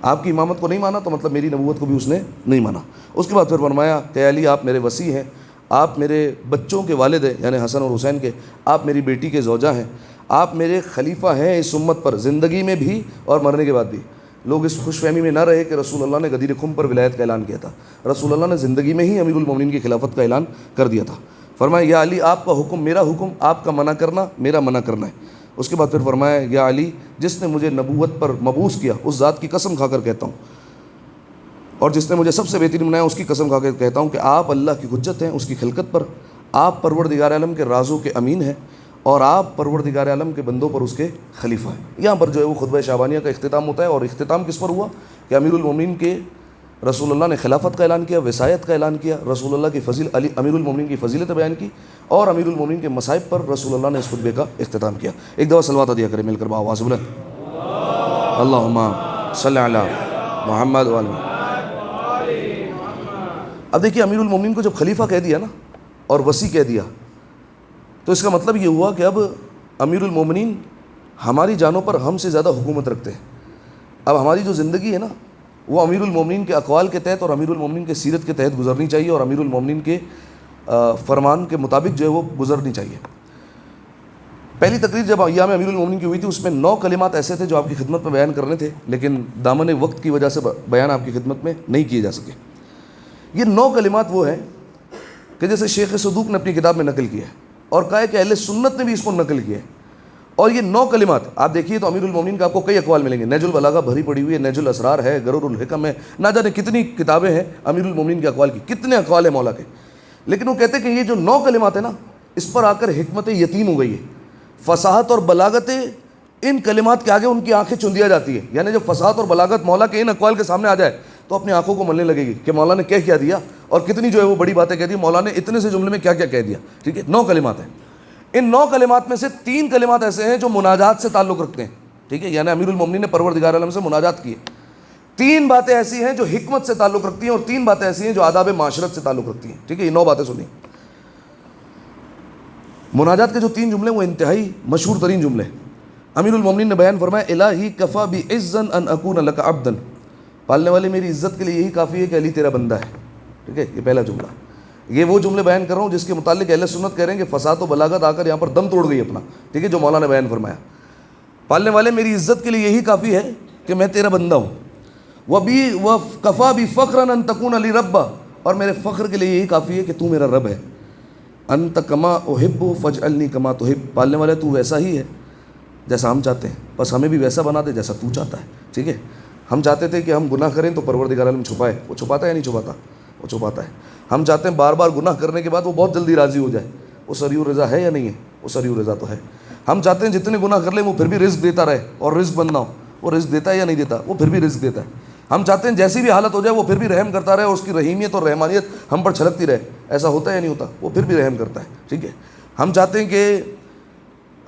آپ کی امامت کو نہیں مانا تو مطلب میری نبوت کو بھی اس نے نہیں مانا۔ اس کے بعد پھر فرمایا کہ علی آپ میرے وصی ہیں، آپ میرے بچوں کے والد ہیں، یعنی حسن اور حسین کے، آپ میری بیٹی کے زوجہ ہیں، آپ میرے خلیفہ ہیں اس امت پر، زندگی میں بھی اور مرنے کے بعد بھی۔ لوگ اس خوش فہمی میں نہ رہے کہ رسول اللہ نے غدیر خم پر ولایت کا اعلان کیا تھا، رسول اللہ نے زندگی میں ہی امیر المومنین کی خلافت کا اعلان کر دیا تھا۔ فرمایا یا علی آپ کا حکم میرا حکم، آپ کا منع کرنا میرا منع کرنا ہے۔ اس کے بعد پھر فرمایا یا علی جس نے مجھے نبوت پر مبعوث کیا اس ذات کی قسم کھا کر کہتا ہوں، اور جس نے مجھے سب سے بہترین بنایا اس کی قسم کھا کے کہتا ہوں کہ آپ اللہ کی حجت ہیں اس کی خلقت پر، آپ پروردگار عالم کے رازوں کے امین ہیں اور آپ پروردگار عالم کے بندوں پر اس کے خلیفہ ہیں۔ یہاں پر جو ہے وہ خطبہ شعبانیہ کا اختتام ہوتا ہے، اور اختتام کس پر ہوا کہ امیر المومنین کے رسول اللہ نے خلافت کا اعلان کیا، وصایت کا اعلان کیا، رسول اللہ کی امیر المومنین کی فضیلت بیان کی، اور امیر المومنین کے مصائب پر رسول اللہ نے اس خطبے کا اختتام کیا۔ ایک دفعہ صلوات دیا کریں مل کر بآواز بلند، اللہم صلی علی محمد وعلی محمد۔ اب دیکھیے امیر المومنین کو جب خلیفہ کہہ دیا نا اور وصی کہہ دیا تو اس کا مطلب یہ ہوا کہ اب امیر المومنین ہماری جانوں پر ہم سے زیادہ حکومت رکھتے ہیں۔ اب ہماری جو زندگی ہے نا وہ امیر المومنین کے اقوال کے تحت اور امیر المومنین کے سیرت کے تحت گزرنی چاہیے، اور امیر المومنین کے فرمان کے مطابق جو ہے وہ گزرنی چاہیے۔ پہلی تقریر جب ایام امیر المومنین کی ہوئی تھی اس میں 9 کلمات ایسے تھے جو آپ کی خدمت میں بیان کرنے تھے، لیکن دامن وقت کی وجہ سے بیان آپ کی خدمت میں نہیں کیے جا سکے۔ یہ 9 کلمات وہ ہیں کہ جیسے شیخ صدوق نے اپنی کتاب میں نقل کیا ہے اور کہا ہے کہ اہل سنت نے بھی اس کو نقل کیا ہے، اور یہ 9 کلمات آپ دیکھیے تو امیر المومنین کا آپ کو کئی اقوال ملیں گے، نہج البلاغہ بھری پڑی ہوئی ہے، نہج الاسرار ہے، غرر الحکم ہے، نہ جانے کتنی کتابیں ہیں امیر المومنین کے اقوال کی، کتنے اقوال ہیں مولا کے، لیکن وہ کہتے ہیں کہ یہ جو 9 کلمات ہیں نا اس پر آ کر حکمت یتیم ہو گئی ہے، فصاحت اور بلاغت ان کلمات کے آگے ان کی آنکھیں چندیا جاتی ہے، یعنی جب فصاحت اور بلاغت مولا کے ان اقوال کے سامنے آ جائے تو اپنی آنکھوں کو ملنے لگے گی کہ مولا نے کیا دیا اور کتنی جو ہے وہ بڑی باتیں کہہ دی، مولا نے اتنے سے جملے میں کیا کہہ دیا، ٹھیک ہے۔ 9 کلمات ہیں، ان 9 کلمات میں سے 3 کلمات ایسے ہیں جو مناجات سے تعلق رکھتے ہیں، ٹھیک ہے، یعنی امیر المومنین نے پروردگار عالم سے مناجات کی ہے۔ 3 باتیں ایسی ہیں جو حکمت سے تعلق رکھتی ہیں اور 3 باتیں ایسی ہیں جو آداب معاشرت سے تعلق رکھتی ہیں، ٹھیک ہے، یہ 9 باتیں سنیں۔ مناجات کے جو 3 جملے وہ انتہائی مشہور ترین جملے ہیں۔ امیر المومنین نے بیان فرمایا الہی کفا بعزن ان اکون لک عبدا، پالنے والے میری عزت کے لیے یہی کافی ہے کہ علی تیرا بندہ ہے، ٹھیک ہے، یہ پہلا جملہ۔ یہ وہ جملے بیان کر رہا ہوں جس کے متعلق اہل سنت کہہ رہے ہیں کہ فساد و بلاغت آ کر یہاں پر دم توڑ گئی اپنا، ٹھیک ہے، جو مولا نے بیان فرمایا، پالنے والے میری عزت کے لیے یہی کافی ہے کہ میں تیرا بندہ ہوں، وَكَفَى بِفَخْرًا أَن تَكُونَ لِي رَبًّا، اور میرے فخر کے لیے یہی کافی ہے کہ تو میرا رب ہے، أَنْتَ كَمَا أُحِبُّ فَاجْعَلْنِي كَمَا تُحِبُّ، پالنے والے تو ویسا ہی ہے جیسا ہم چاہتے ہیں، بس ہمیں بھی ویسا بنا دے جیسا تو چاہتا ہے، ٹھیک ہے۔ ہم چاہتے تھے کہ ہم گناہ کریں تو پروردگار عالم چھپائے، وہ چھپاتا ہے یا نہیں چھپاتا؟ وہ چھپاتا ہے۔ ہم چاہتے ہیں بار بار گناہ کرنے کے بعد وہ بہت جلدی راضی ہو جائے، وہ سریع الرضا ہے یا نہیں ہے؟ وہ سریع الرضا تو ہے۔ ہم چاہتے ہیں جتنے گناہ کر لیں وہ پھر بھی رزق دیتا رہے اور رزق بننا ہو، وہ رزق دیتا ہے یا نہیں دیتا؟ وہ پھر بھی رزق دیتا ہے۔ ہم چاہتے ہیں جیسی بھی حالت ہو جائے وہ پھر بھی رحم کرتا رہے اور اس کی رحیمیت اور رحمانیت ہم پر چھلکتی رہے، ایسا ہوتا ہے یا نہیں ہوتا؟ وہ پھر بھی رحم کرتا ہے، ٹھیک ہے۔ ہم چاہتے ہیں کہ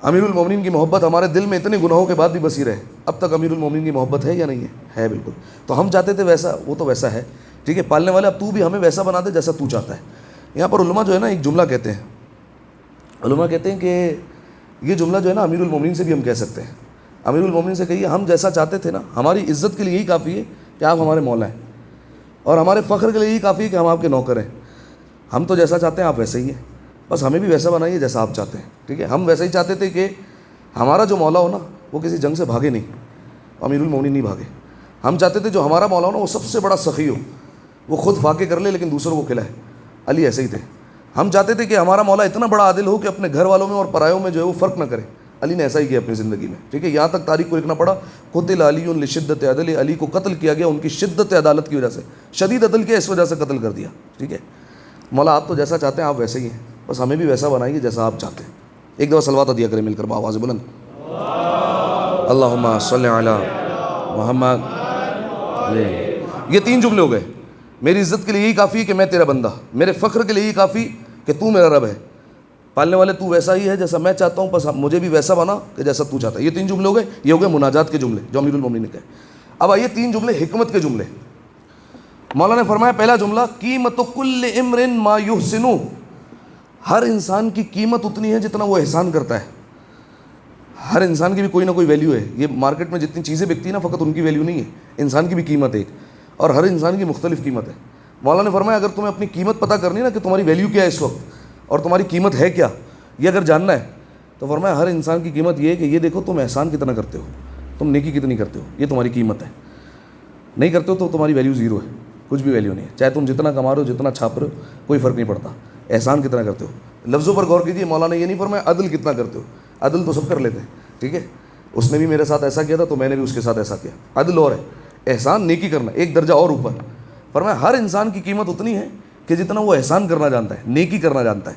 امیر المومنین کی محبت ہمارے دل میں اتنے گناہوں کے بعد بھی بسی رہے، اب تک امیر المومنین کی محبت ہے یا نہیں ہے؟ ہے بالکل۔ تو ہم چاہتے تھے ویسا، وہ تو ویسا ہے، ٹھیک ہے، پالنے والا اب تو بھی ہمیں ویسا بنا دے جیسا تو چاہتا ہے۔ یہاں پر علماء جو ہے نا ایک جملہ کہتے ہیں، علماء کہتے ہیں کہ یہ جملہ جو ہے نا امیر المومنین سے بھی ہم کہہ سکتے ہیں۔ امیر المومنین سے کہیے ہم جیسا چاہتے تھے نا، ہماری عزت کے لیے یہی کافی ہے کہ آپ ہمارے مولا ہیں، اور ہمارے فخر کے لیے یہی کافی ہے کہ ہم آپ کے نوکر ہیں۔ ہم تو جیسا چاہتے ہیں آپ ویسے ہی ہیں، بس ہمیں بھی ویسا بنائیے جیسا آپ چاہتے ہیں، ٹھیک ہے۔ ہم ویسا ہی چاہتے تھے کہ ہمارا جو مولا ہو نا وہ کسی جنگ سے بھاگے نہیں، امیر المومنین نہیں بھاگے۔ ہم چاہتے تھے جو ہمارا مولا ہو نا وہ سب سے بڑا سخی ہو، وہ خود فاقے کر لے لیکن دوسروں کو کھلائے. علی ایسے ہی تھے. ہم چاہتے تھے کہ ہمارا مولا اتنا بڑا عادل ہو کہ اپنے گھر والوں میں اور پرایوں میں جو ہے وہ فرق نہ کرے. علی نے ایسا ہی کیا اپنی زندگی میں. ٹھیک ہے, یہاں تک تاریخ کو لکھنا پڑا, قتل علی لشدت عدل, علی کو قتل کیا گیا ان کی شدت عدالت کی وجہ سے, شدید عدل کے اس وجہ سے قتل کر دیا. ٹھیک ہے, مولا آپ تو جیسا چاہتے ہیں آپ ویسے ہی ہیں, بس ہمیں بھی ویسا بنائیے جیسا آپ چاہتے ہیں. ایک دفعہ صلوات دیا کریں مل کر بآواز بلند, اللہم صلی علی محمد. یہ 3 جملے ہو گئے. میری عزت کے لیے یہی کافی ہے کہ میں تیرا بندہ, میرے فخر کے لیے یہی کافی کہ تو میرا رب ہے, پالنے والے تو ویسا ہی ہے جیسا میں چاہتا ہوں, بس مجھے بھی ویسا بنا کہ جیسا تو چاہتا ہے. یہ 3 جملے ہو گئے. یہ ہو گئے مناجات کے جملے جو امیر المومنین نے کہے. اب آئیے 3 جملے حکمت کے جملے. مولا نے فرمایا پہلا جملہ, قیمت کل امر ما یحسن, ہر انسان کی قیمت اتنی ہے جتنا وہ احسان کرتا ہے. ہر انسان کی بھی کوئی نہ کوئی ویلیو ہے. یہ مارکیٹ میں جتنی چیزیں بکتی ہیں نا, فقط ان کی ویلیو نہیں ہے, انسان کی بھی قیمت ہے ایک, اور ہر انسان کی مختلف قیمت ہے. مولا نے فرمایا اگر تمہیں اپنی قیمت پتہ کرنی ہے نا کہ تمہاری ویلیو کیا ہے اس وقت اور تمہاری قیمت ہے کیا, یہ اگر جاننا ہے تو فرمایا ہر انسان کی قیمت یہ ہے کہ یہ دیکھو تم احسان کتنا کرتے ہو, تم نیکی کتنی کرتے ہو, یہ تمہاری قیمت ہے. نہیں کرتے ہو تو تمہاری ویلیو زیرو ہے, کچھ بھی ویلیو نہیں ہے. چاہے تم جتنا کما رہے ہو, جتنا چھاپ رہے ہو, کوئی فرق نہیں پڑتا. احسان کتنا کرتے ہو. لفظوں پر غور کیجیے, مولا نے یہ نہیں فرمایا عدل کتنا کرتے ہو. عدل تو سب کر لیتے ہیں. ٹھیک ہے, اس نے بھی میرے ساتھ ایسا کیا تھا تو میں نے بھی اس کے ساتھ ایسا کیا. عدل اور ہے, احسان نیکی کرنا ایک درجہ اور اوپر. فرمایا ہر انسان کی قیمت اتنی ہے کہ جتنا وہ احسان کرنا جانتا ہے, نیکی کرنا جانتا ہے.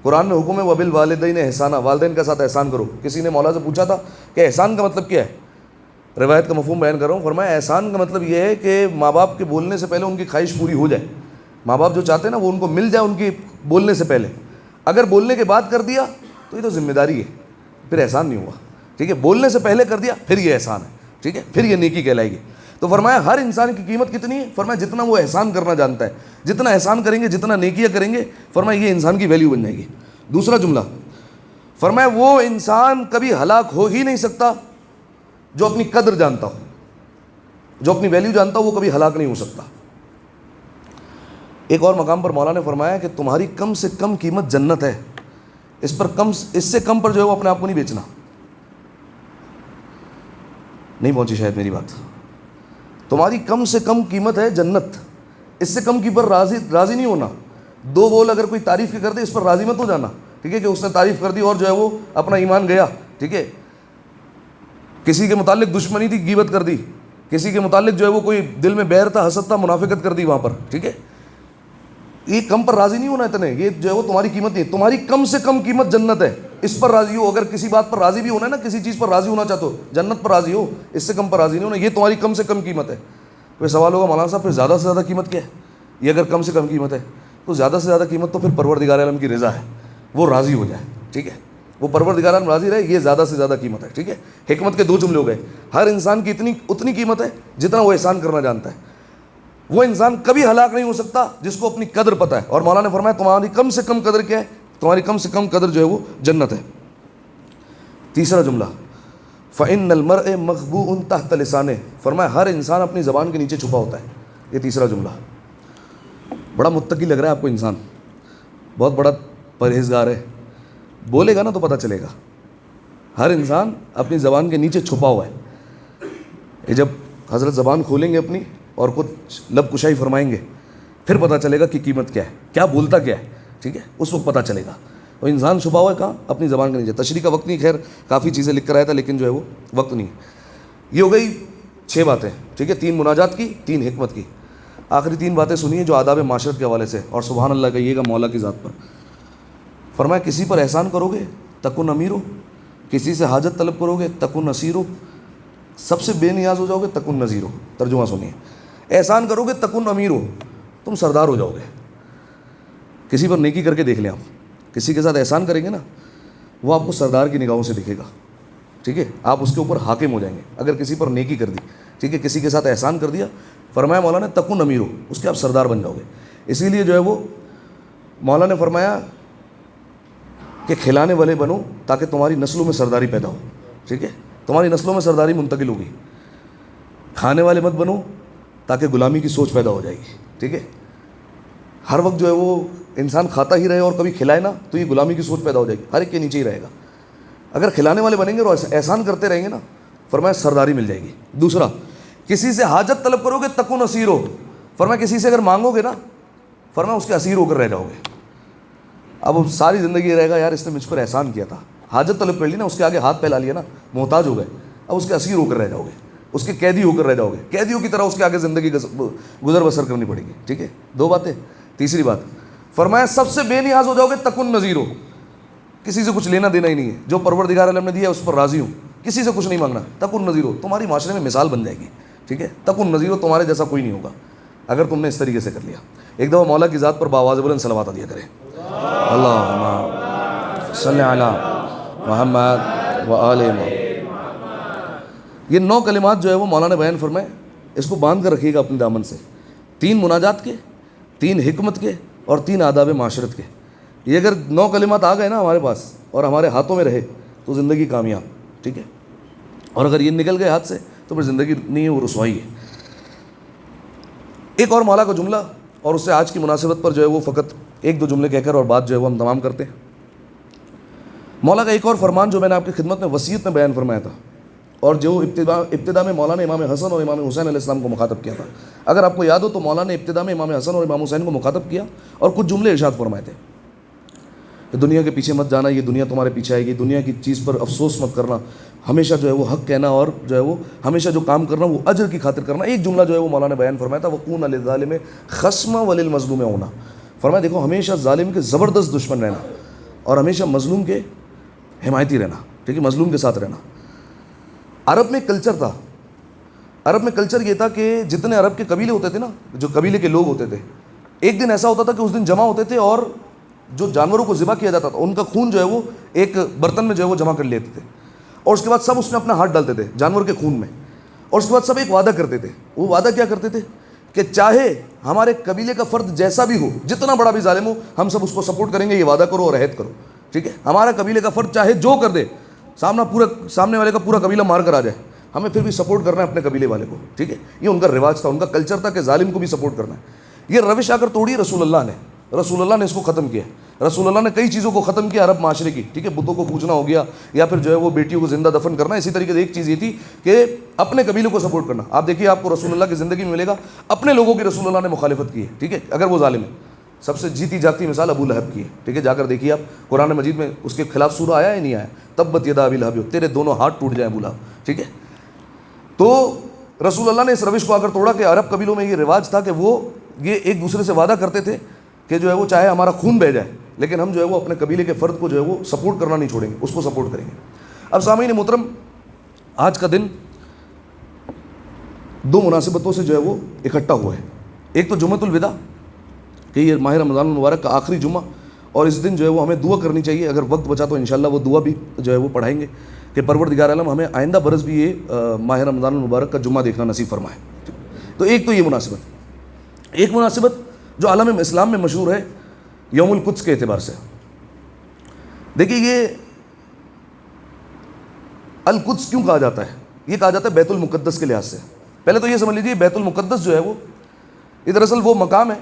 قرآن میں حکم ہے وبالوالدین احسانا, والدین کے ساتھ احسان کرو. کسی نے مولا سے پوچھا تھا کہ احسان کا مطلب کیا ہے, روایت کا مفہوم بیان کر رہا ہوں. فرمایا احسان کا مطلب یہ ہے کہ ماں باپ کے بولنے سے پہلے ان کی خواہش پوری ہو جائے. ماں باپ جو چاہتے ہیں نا وہ ان کو مل جائے ان کی بولنے سے پہلے. اگر بولنے کے بعد کر دیا تو یہ تو ذمہ داری ہے, پھر احسان نہیں ہوا. ٹھیک ہے, بولنے سے پہلے کر دیا پھر یہ احسان ہے. ٹھیک ہے, پھر یہ نیکی کہلائے گی. تو فرمایا ہر انسان کی قیمت کتنی ہے, فرمایا جتنا وہ احسان کرنا جانتا ہے. جتنا احسان کریں گے, جتنا نیکیاں کریں گے, فرمایا یہ انسان کی ویلیو بن جائے گی. دوسرا جملہ فرمایا وہ انسان کبھی ہلاک ہو ہی نہیں سکتا جو اپنی قدر جانتا ہو, جو اپنی ویلیو جانتا ہو وہ کبھی ہلاک نہیں ہو سکتا. ایک اور مقام پر مولا نے فرمایا کہ تمہاری کم سے کم قیمت جنت ہے, اس سے کم پر جو ہے وہ اپنے آپ کو نہیں بیچنا. نہیں پہنچی شاید میری بات. تمہاری کم سے کم قیمت ہے جنت, اس سے کم کی پر راضی نہیں ہونا. 2 بول اگر کوئی تعریف کے کر دے اس پر راضی مت ہو جانا. ٹھیک ہے, کہ اس نے تعریف کر دی اور جو ہے وہ اپنا ایمان گیا. ٹھیک ہے, کسی کے متعلق دشمنی تھی, غیبت کر دی. کسی کے متعلق جو ہے وہ کوئی دل میں بیر تھا, حسد تھا, منافقت کر دی وہاں پر. ٹھیک ہے, یہ کم پر راضی نہیں ہونا اتنے, یہ جو ہے وہ تمہاری قیمت نہیں. تمہاری کم سے کم قیمت جنت ہے, اس پر راضی ہو. اگر کسی بات پر راضی بھی ہونا ہے نا, کسی چیز پر راضی ہونا چاہتے ہو, جنت پر راضی ہو, اس سے کم پر راضی نہیں ہونا. یہ تمہاری کم سے کم قیمت ہے. کوئی سوال ہوگا مولانا صاحب پھر زیادہ سے زیادہ قیمت کیا ہے؟ یہ اگر کم سے کم قیمت ہے تو زیادہ سے زیادہ قیمت تو پھر پروردگار عالم کی رضا ہے, وہ راضی ہو جائے. ٹھیک ہے, وہ پروردگار عالم راضی رہے, یہ زیادہ سے زیادہ قیمت ہے. ٹھیک ہے, حکمت کے 2 جملے ہو گئے. ہر انسان کی اتنی قیمت ہے جتنا وہ احسان کرنا جانتا ہے. وہ انسان کبھی ہلاک نہیں ہو سکتا جس کو اپنی قدر پتہ ہے. اور مولا نے فرمایا تمہاری کم سے کم قدر کیا ہے, تمہاری کم سے کم قدر جو ہے وہ جنت ہے. تیسرا جملہ فَإِنَّ الْمَرْءَ مَخْبُوءٌ تَحْتَ لِسَانِهِ, فرمایا ہر انسان اپنی زبان کے نیچے چھپا ہوتا ہے. یہ تیسرا جملہ. بڑا متقی لگ رہا ہے آپ کو انسان, بہت بڑا پرہیزگار ہے, بولے گا نا تو پتہ چلے گا. ہر انسان اپنی زبان کے نیچے چھپا ہوا ہے. یہ جب حضرت زبان کھولیں گے اپنی اور کچھ لب کشائی فرمائیں گے, پھر پتہ چلے گا کہ قیمت کیا ہے, کیا بولتا کیا ہے. ٹھیک ہے, اس وقت پتہ چلے گا. اور انسان چھپا ہوا ہے کہاں, اپنی زبان کے نیچے. تشریح کا وقت نہیں, خیر کافی چیزیں لکھ کر آیا تھا لیکن جو ہے وہ وقت نہیں. یہ ہو گئی 6 باتیں. ٹھیک ہے, 3 مناجات کی, 3 حکمت کی. آخری 3 باتیں سنیے جو آداب معاشرت کے حوالے سے, اور سبحان اللہ کہیے گا مولا کی ذات پر. فرمایا کسی پر احسان کرو گے تکن امیرو, کسی سے حاجت طلب کرو گے تکن اسیرو, سب سے بے نیاز ہو جاؤ گے تکن نذیرو. ترجمہ سنیے, احسان کرو گے تکن امیرو, تم سردار ہو جاؤ گے. کسی پر نیکی کر کے دیکھ لیں آپ, کسی کے ساتھ احسان کریں گے نا, وہ آپ کو سردار کی نگاہوں سے دکھے گا. ٹھیک ہے, آپ اس کے اوپر حاکم ہو جائیں گے اگر کسی پر نیکی کر دی. ٹھیک ہے, کسی کے ساتھ احسان کر دیا, فرمایا مولا نے تکن امیرو, اس کے آپ سردار بن جاؤ گے. اسی لیے جو ہے وہ مولا نے فرمایا کہ کھلانے والے بنو تاکہ تمہاری نسلوں میں سرداری پیدا ہو. ٹھیک ہے, تمہاری نسلوں میں سرداری منتقل ہوگی. کھانے والے مت بنو تاکہ غلامی کی سوچ پیدا ہو جائے گی. ٹھیک ہے, ہر وقت جو ہے وہ انسان کھاتا ہی رہے اور کبھی کھلائے نا تو یہ غلامی کی سوچ پیدا ہو جائے گی, ہر ایک کے نیچے ہی رہے گا. اگر کھلانے والے بنیں گے اور احسان کرتے رہیں گے نا, فرمایا سرداری مل جائے گی. دوسرا, کسی سے حاجت طلب کرو گے تکن اسیرو, فرمایا کسی سے اگر مانگو گے نا، فرمایا اس کے اسیر ہو کر رہ جاؤ گے. اب ساری زندگی یہ رہے گا یار اس نے مجھ پر احسان کیا تھا، حاجت طلب کر لی نا، اس کے آگے ہاتھ پھیلا لیا نا، محتاج ہو گئے، اب اس کے اسیر ہو کر رہ جاؤ گے، اس کے قیدی ہو کر رہ جاؤ گے، قیدیوں کی طرح اس کے آگے زندگی گزر بسر کرنی پڑے گی. ٹھیک ہے، 2 باتیں. تیسری بات فرمایا سب سے بے نیاز ہو جاؤ گے، تکن نذیر ہو، کسی سے کچھ لینا دینا ہی نہیں ہے، جو پروردگار عالم نے دیا اس پر راضی ہوں، کسی سے کچھ نہیں مانگنا. تکن نذیر ہو، تمہاری معاشرے میں مثال بن جائے گی. ٹھیک ہے، تکن نذیر ہو، تمہارے جیسا کوئی نہیں ہوگا اگر تم نے اس طریقے سے کر لیا. ایک دفعہ مولا کی ذات پر بآواز بلند صلوات دیا کریں. اللہم صلی علی محمد و آل محمد. یہ 9 کلمات جو ہے وہ مولانا بیان فرمائے، اس کو باندھ کر رکھیے گا اپنے دامن سے. 3 مناجات کے، 3 حکمت کے اور 3 آداب معاشرت کے. یہ اگر 9 کلمات آ گئے نا ہمارے پاس اور ہمارے ہاتھوں میں رہے تو زندگی کامیاب. ٹھیک ہے، اور اگر یہ نکل گئے ہاتھ سے تو پھر زندگی نہیں ہے، وہ رسوائی ہے. ایک اور مولا کا جملہ، اور اس سے آج کی مناسبت پر جو ہے وہ فقط 1-2 جملے کہہ کر اور بات جو ہے وہ ہم تمام کرتے ہیں. مولا کا ایک اور فرمان جو میں نے آپ کی خدمت میں وصیت میں بیان فرمایا تھا، اور جو ابتدا میں مولا نے امام حسن اور امام حسین علیہ السلام کو مخاطب کیا تھا. اگر آپ کو یاد ہو تو مولا نے ابتدا میں امام حسن اور امام حسین کو مخاطب کیا اور کچھ جملے ارشاد فرمائے تھے. دنیا کے پیچھے مت جانا، یہ دنیا تمہارے پیچھے آئے گی، دنیا کی چیز پر افسوس مت کرنا، ہمیشہ جو ہے وہ حق کہنا، اور جو ہے وہ ہمیشہ جو کام کرنا وہ اجر کی خاطر کرنا. ایک جملہ جو ہے وہ مولا نے بیان فرمایا تھا، وَكُونَ لِلظَّالِمِ خَصْمًا وَلِلْمَظْلُومِ عَوْنًا. فرمایا دیکھو ہمیشہ ظالم کے زبردست دشمن رہنا اور ہمیشہ مظلوم کے حمایتی رہنا. ٹھیک ہے، مظلوم کے ساتھ رہنا. عرب میں کلچر تھا، عرب میں کلچر یہ تھا کہ جتنے عرب کے قبیلے ہوتے تھے نا، جو قبیلے کے لوگ ہوتے تھے، ایک دن ایسا ہوتا تھا کہ اس دن جمع ہوتے تھے اور جو جانوروں کو ذبح کیا جاتا تھا ان کا خون جو ہے وہ ایک برتن میں جو ہے وہ جمع کر لیتے تھے، اور اس کے بعد سب اس میں اپنا ہاتھ ڈالتے تھے جانور کے خون میں، اور اس کے بعد سب ایک وعدہ کرتے تھے. وہ وعدہ کیا کرتے تھے کہ چاہے ہمارے قبیلے کا فرد جیسا بھی ہو، جتنا بڑا بھی ظالم ہو، ہم سب اس کو سپورٹ کریں گے، یہ وعدہ کرو اور عہد کرو. ٹھیک ہے، ہمارا قبیلے کا فرد چاہے جو کر دے، سامنے والے کا پورا قبیلہ مار کر آ جائے، ہمیں پھر بھی سپورٹ کرنا ہے اپنے قبیلے والے کو. ٹھیک ہے، یہ ان کا رواج تھا، ان کا کلچر تھا کہ ظالم کو بھی سپورٹ کرنا ہے. یہ روش آ کر توڑی رسول اللہ نے اس کو ختم کیا. رسول اللہ نے کئی چیزوں کو ختم کیا عرب معاشرے کی. ٹھیک ہے، بتوں کو پوجنا ہو گیا، یا پھر جو ہے وہ بیٹیوں کو زندہ دفن کرنا. اسی طریقے سے ایک چیز یہ تھی کہ اپنے قبیلے کو سپورٹ کرنا. آپ دیکھیے آپ کو رسول اللہ کی زندگی میں ملے گا اپنے لوگوں کی رسول اللہ نے مخالفت کی ہے. ٹھیک ہے، اگر وہ ظالم ہے. سب سے جیتی جاگتی مثال ابو لہب کی ہے. ٹھیک ہے، جا کر دیکھیے آپ قرآن مجید میں اس کے خلاف سورہ آیا ہے نہیں آیا، تبت یدا ابی لہب، تیرے دونوں ہاتھ ٹوٹ جائیں ابو لہب. ٹھیک ہے، تو رسول اللہ نے اس روش کو آ کر توڑا کہ عرب قبیلوں میں یہ رواج تھا کہ وہ یہ ایک دوسرے سے وعدہ کرتے تھے کہ جو ہے وہ چاہے ہمارا خون بہہ جائے لیکن ہم جو ہے وہ اپنے قبیلے کے فرد کو جو ہے وہ سپورٹ کرنا نہیں چھوڑیں گے، اس کو سپورٹ کریں گے. اب سامعین محترم، آج کا دن 2 مناسبتوں سے جو ہے وہ اکٹھا ہوا ہے. ایک تو جمعۃ الوداع کہ یہ ماہ رمضان المبارک کا آخری جمعہ، اور اس دن جو ہے وہ ہمیں دعا کرنی چاہیے. اگر وقت بچا تو انشاءاللہ وہ دعا بھی جو ہے وہ پڑھائیں گے کہ پروردگار عالم ہمیں آئندہ برس بھی یہ ماہ رمضان المبارک کا جمعہ دیکھنا نصیب فرمائے. تو ایک تو یہ مناسبت. ایک مناسبت جو عالم اسلام میں مشہور ہے یوم القدس کے اعتبار سے. دیکھیے یہ القدس کیوں کہا جاتا ہے؟ یہ کہا جاتا ہے بیت المقدس کے لحاظ سے. پہلے تو یہ سمجھ لیجیے بیت المقدس جو ہے وہ دراصل وہ مقام ہے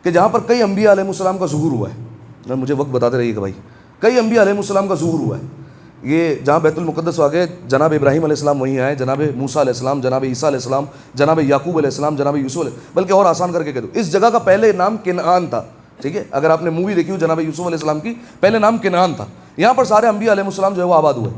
کہ جہاں پر کئی انبیاء علیہ السلام کا ظہور ہوا ہے. مجھے وقت بتاتے رہیے کہ بھائی کئی انبیاء علیہ السلام کا ظہور ہوا ہے. یہ جہاں بیت المقدس واقع ہے، جناب ابراہیم علیہ السلام وہیں آئے، جناب موسیٰ علیہ السلام، جناب عیسیٰ علیہ السلام، جناب یعقوب علیہ السلام، جناب یوسف علیہ، بلکہ اور آسان کر کے کہہ دو اس جگہ کا پہلے نام کنعان تھا. ٹھیک ہے، اگر آپ نے مووی دیکھی ہو جناب یوسف علیہ السلام کی، پہلے نام کنعان تھا. یہاں پر سارے انبیاء علیہ السلام جو ہے وہ آباد ہوئے.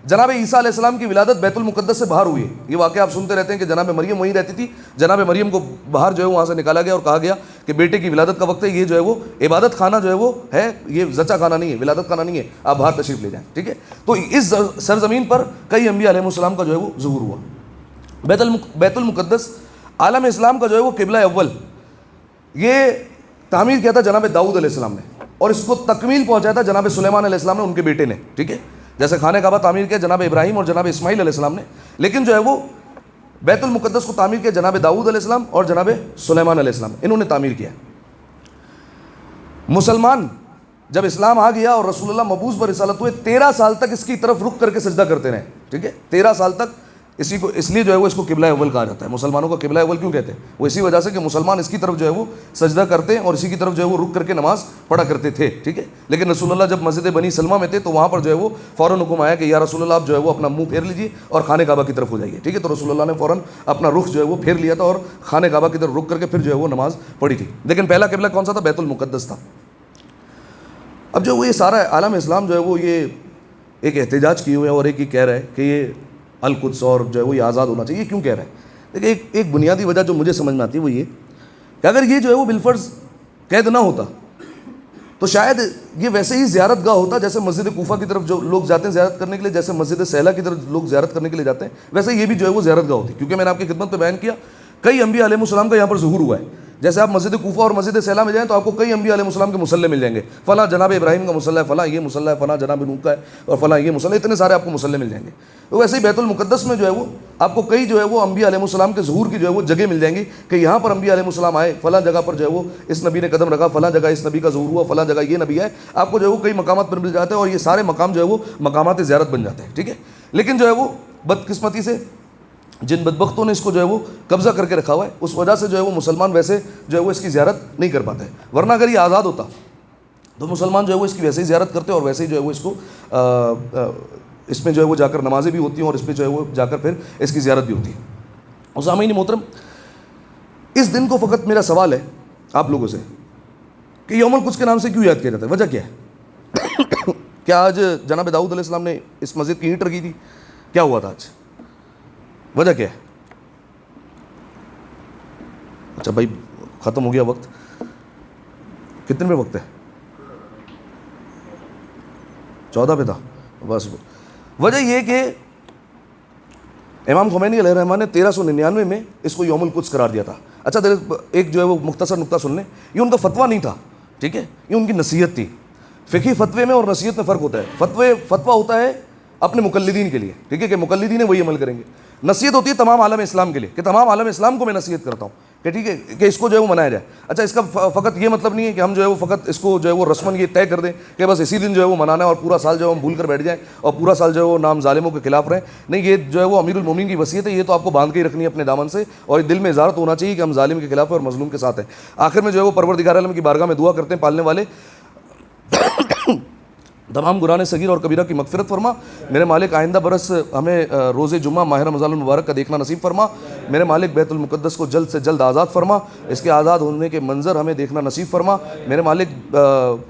جناب عیسیٰ علیہ السلام کی ولادت بیت المقدس سے باہر ہوئی ہے. یہ واقعہ آپ سنتے رہتے ہیں کہ جناب مریم وہیں رہتی تھی، جناب مریم کو باہر جو ہے وہاں سے نکالا گیا اور کہا گیا کہ بیٹے کی ولادت کا وقت ہے، یہ جو ہے وہ عبادت خانہ جو ہے وہ ہے، یہ زچہ خانہ نہیں ہے، ولادت خانہ نہیں ہے، آپ باہر تشریف لے جائیں. ٹھیک ہے، تو اس سرزمین پر کئی انبیاء علیہ السلام کا جو ہے وہ ظہور ہوا. بیت المقدس عالم اسلام کا جو ہے وہ قبلہ اول، یہ تعمیر کیا تھا جناب داؤد علیہ السلام نے، اور اس کو تکمیل پہنچایا تھا جناب سلیمان علیہ السلام نے، ان کے بیٹے نے. ٹھیک ہے، جیسے خانہ کعبہ تعمیر کیا جناب ابراہیم اور جناب اسماعیل علیہ السلام نے، لیکن جو ہے وہ بیت المقدس کو تعمیر کیا جناب داؤد علیہ السلام اور جناب سلیمان علیہ السلام، انہوں نے تعمیر کیا. مسلمان جب اسلام آ گیا اور رسول اللہ مبعوث برسالت ہوئے، 13 سال تک اس کی طرف رخ کر کے سجدہ کرتے رہے. ٹھیک ہے، 13 سال تک اس لیے جو ہے وہ اس کو قبلہ اول کہا جاتا ہے. مسلمانوں کا قبلہ اول کیوں کہتے ہیں؟ وہ اسی وجہ سے کہ مسلمان اس کی طرف جو ہے وہ سجدہ کرتے ہیں اور اسی کی طرف جو ہے وہ رک کر کے نماز پڑھا کرتے تھے. ٹھیک ہے. لیکن رسول اللہ جب مسجد بنی سلمہ میں تھے تو وہاں پر جو ہے وہ فوراً حکم آیا کہ یا رسول اللہ آپ جو ہے وہ اپنا منہ پھیر لیجیے اور خانہ کعبہ کی طرف ہو جائیے. ٹھیک ہے. تو رسول اللہ نے فوراً اپنا رخ جو ہے وہ پھیر لیا تھا اور خانہ کعبہ کی طرف رک کر کے پھر جو ہے وہ نماز پڑھی تھی. لیکن پہلا قبلہ کون سا تھا؟ بیت المقدس تھا. اب جو وہ یہ سارا عالم اسلام جو ہے وہ یہ ایک احتجاج کیے ہوئے ہیں اور ایک یہ کہہ رہا ہے کہ یہ القدس اور جو ہے وہ یہ آزاد ہونا چاہیے. یہ کیوں کہہ رہا ہے؟ دیکھیں ایک بنیادی وجہ جو مجھے سمجھ میں آتی ہے وہ یہ کہ اگر یہ جو ہے وہ بالفرض قید نہ ہوتا تو شاید یہ ویسے ہی زیارت گاہ ہوتا جیسے مسجد کوفہ کی طرف جو لوگ جاتے ہیں زیارت کرنے کے لیے, جیسے مسجد سہلہ کی طرف لوگ زیارت کرنے کے لیے جاتے ہیں, ویسے یہ بھی جو ہے وہ زیارت گاہ ہوتی. کیونکہ میں نے آپ کی خدمت میں بیان کیا کئی انبیاء علیہ السلام کا یہاں پر ظہور ہوا ہے. جیسے آپ مسجد کوفہ اور مسجد سہلہ میں جائیں تو آپ کو کئی انبیاء علیہ السلام کے مصلی مل جائیں گے. فلاں جناب ابراہیم کا مصلی ہے, فلاں یہ مصلی ہے, فلاں جناب نوح کا ہے اور فلاں یہ مصلی, اتنے سارے آپ کو مصلی مل جائیں گے. تو ویسے ہی بیت المقدس میں جو ہے وہ آپ کو کئی جو ہے وہ انبیاء علیہ السلام کے ظہور کی جو ہے وہ جگہ مل جائیں گی کہ یہاں پر انبیاء علیہ السلام آئے, فلاں جگہ پر جو ہے وہ اس نبی نے قدم رکھا, فلاں جگہ اس نبی کا ظہور ہوا, فلاں جگہ یہ نبی ہے. آپ کو جو ہے وہ کئی مقامات پر مل جاتے ہیں اور یہ سارے مقام جو ہے وہ مقامات زیارت بن جاتے ہیں. ٹھیک ہے. لیکن جو ہے وہ بدقسمتی سے جن بدبختوں نے اس کو جو ہے وہ قبضہ کر کے رکھا ہوا ہے اس وجہ سے جو ہے وہ مسلمان ویسے جو ہے وہ اس کی زیارت نہیں کر پاتے. ورنہ اگر یہ آزاد ہوتا تو مسلمان جو ہے وہ اس کی ویسے ہی زیارت کرتے اور ویسے ہی جو ہے وہ اس کو اس میں جو ہے وہ جا کر نمازیں بھی ہوتی ہیں اور اس میں جو ہے وہ جا کر پھر اس کی زیارت بھی ہوتی ہے. اور سامعین محترم, اس دن کو فقط میرا سوال ہے آپ لوگوں سے کہ یوم القدس کے نام سے کیوں یاد کیا جاتا ہے؟ وجہ کیا ہے؟ کیا آج جناب داؤد علیہ السلام نے اس مسجد کی اینٹ رکھی تھی؟ کیا ہوا تھا آج؟ وجہ کیا ہے؟ اچھا بھائی ختم ہو گیا وقت. کتنے میں وقت ہے؟ 14 پہ تھا بس. وجہ یہ کہ امام خمینی علیہ الرحمٰن نے 1399 میں اس کو یوم القدس قرار دیا تھا. اچھا ایک جو ہے وہ مختصر نقطہ سن لیں. یہ ان کا فتویٰ نہیں تھا, ٹھیک ہے, یہ ان کی نصیحت تھی. فقہی فتوے میں اور نصیحت میں فرق ہوتا ہے. فتویٰ ہوتا ہے اپنے مقلدین کے لیے, ٹھیک ہے, کہ مقلدین وہی عمل کریں گے. نصیحت ہوتی ہے تمام عالم اسلام کے لیے کہ تمام عالم اسلام کو میں نصیحت کرتا ہوں کہ ٹھیک ہے کہ اس کو جو ہے وہ منایا جائے. اچھا اس کا فقط یہ مطلب نہیں ہے کہ ہم جو ہے وہ فقط اس کو جو ہے وہ رسماً یہ طے کر دیں کہ بس اسی دن جو ہے وہ منانا ہے اور پورا سال جو ہے ہم بھول کر بیٹھ جائیں اور پورا سال جو ہے وہ نام ظالموں کے خلاف رہیں. نہیں, یہ جو ہے وہ امیر المومنین کی وصیت ہے, یہ تو آپ کو باندھ کے ہی رکھنی ہے اپنے دامن سے اور دل میں اظہار تو ہونا چاہیے کہ ہم ظالم کے خلاف ہیں اور مظلوم کے ساتھ ہیں. آخر میں جو ہے وہ پروردگار عالم کی بارگاہ میں دعا کرتے ہیں پالنے والے تمام گناہ صغیر اور کبیرہ کی مغفرت فرما. میرے مالک آئندہ برس ہمیں روز جمعہ ماہ رمضان المبارک کا دیکھنا نصیب فرما. میرے مالک بیت المقدس کو جلد سے جلد آزاد فرما, اس کے آزاد ہونے کے منظر ہمیں دیکھنا نصیب فرما. میرے مالک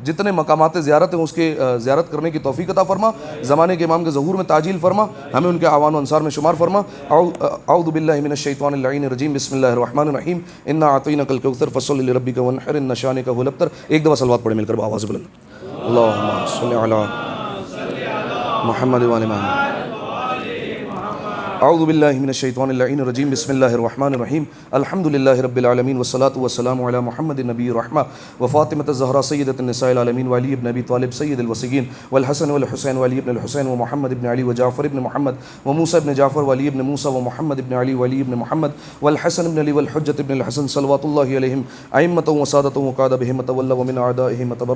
جتنے مقامات زیارت ہیں اس کے زیارت کرنے کی توفیق عطا فرما. زمانے کے امام کے ظہور میں تعجیل فرما, ہمیں ان کے اعوان و انصار میں شمار فرما. اعوذ باللہ من الشیطان اللعین الرجیم. بسم اللہ الرحمن الرحیم. انا اعطیناک الکوثر فصل لربک وانحر ان شانک هو الابتر. ایک دفعہ صلوات پڑھیں مل کر بآواز بلند. اللهم صل على محمد وعلى محمد. اعوذ باللہ من الشیطان اللعین الرجیم. بسم اللہ الرحمن الرحیم. الحمد للہ رب العالمین والصلاة والسلام علی محمد نبی الرحمہ وفاطمة الزہرا سیدۃ النساء العالمین وعلی ابن ابی طالب سید الوصیین والحسن والحسین وعلی ابن الحسین ومحمد ابن علی وجعفر ابن محمد وموسى ابن جعفر وعلی ابن موسى ومحمد ابن علی وعلی ابن محمد والحسن ابن علی والحجة ابن الحسن صلوات اللہ علیہم ائمة وسادة وقاد بهم تولى ومن اعدائهم تبرأ